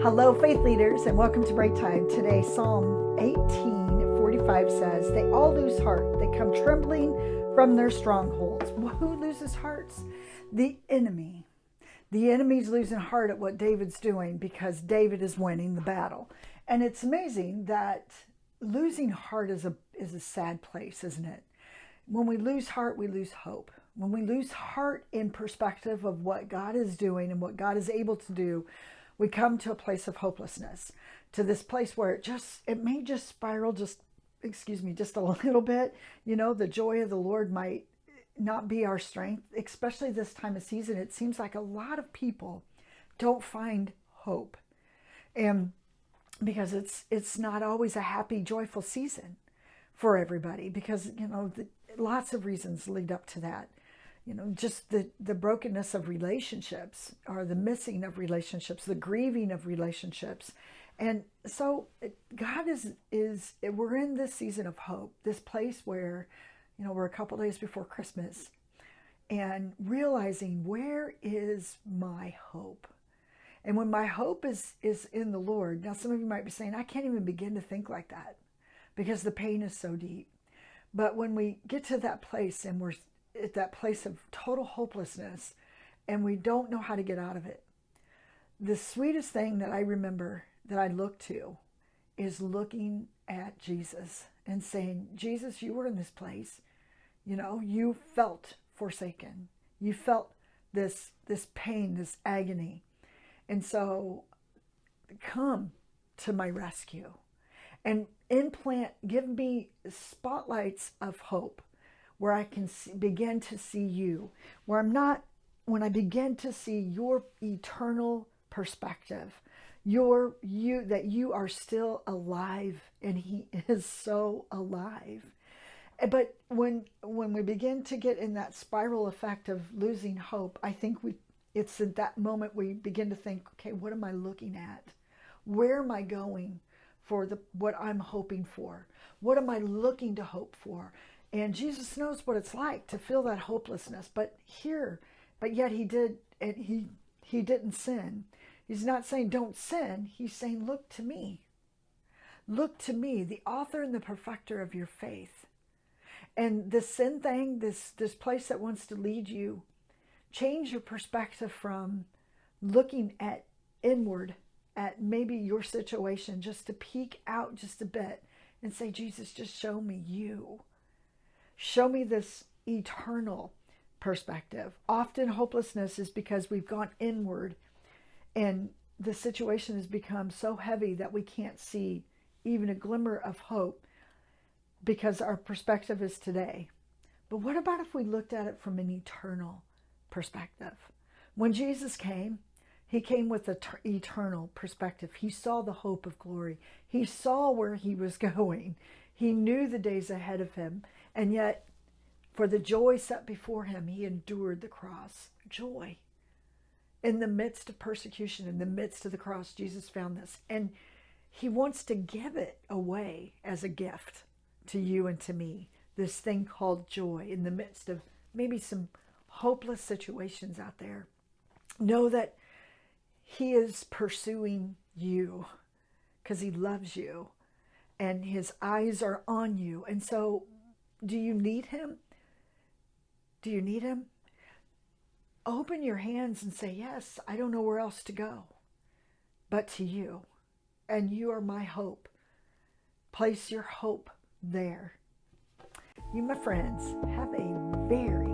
Hello, faith leaders, and welcome to Breaktime. Today, Psalm 18:45 says, "They all lose heart. They come trembling from their strongholds." Well, who loses hearts? The enemy. The enemy's losing heart at what David's doing because David is winning the battle. And it's amazing that losing heart is a sad place, isn't it? When we lose heart, we lose hope. When we lose heart in perspective of what God is doing and what God is able to do, we come to a place of hopelessness, to this place where it may just spiral just a little bit. You know, the joy of the Lord might not be our strength, especially this time of season. It seems like a lot of people don't find hope. And because it's not always a happy, joyful season for everybody, because, lots of reasons lead up to that. Just the brokenness of relationships, or the missing of relationships, the grieving of relationships. And so God we're in this season of hope, this place where, we're a couple days before Christmas, and realizing, where is my hope? And when my hope is in the Lord, now some of you might be saying, I can't even begin to think like that because the pain is so deep. But when we get to that place and we're at that place of total hopelessness and we don't know how to get out of it, the sweetest thing that I remember that I look to is looking at Jesus and saying, Jesus, you were in this place. You felt forsaken. You felt this pain, this agony. And so come to my rescue and give me spotlights of hope where I can begin to see you, when I begin to see your eternal perspective, that you are still alive, and he is so alive. But when we begin to get in that spiral effect of losing hope, I think it's at that moment we begin to think, okay, what am I looking at? Where am I going for what I'm hoping for? What am I looking to hope for? And Jesus knows what it's like to feel that hopelessness. But yet he did, and he didn't sin. He's not saying don't sin. He's saying, look to me. Look to me, the author and the perfecter of your faith. And the sin thing, this place that wants to lead you, change your perspective from looking at inward at maybe your situation, just to peek out just a bit and say, Jesus, just show me you. Show me this eternal perspective. Often hopelessness is because we've gone inward and the situation has become so heavy that we can't see even a glimmer of hope because our perspective is today. But what about if we looked at it from an eternal perspective? When Jesus came, he came with an eternal perspective. He saw the hope of glory. He saw where he was going. He knew the days ahead of him. And yet, for the joy set before him, he endured the cross. Joy. In the midst of persecution, in the midst of the cross, Jesus found this. And he wants to give it away as a gift to you and to me. This thing called joy in the midst of maybe some hopeless situations out there. Know that he is pursuing you because he loves you and his eyes are on you. And so, do you need him? Do you need him? Open your hands and say, yes, I don't know where else to go but to you. And you are my hope. Place your hope there. You, my friends, have a very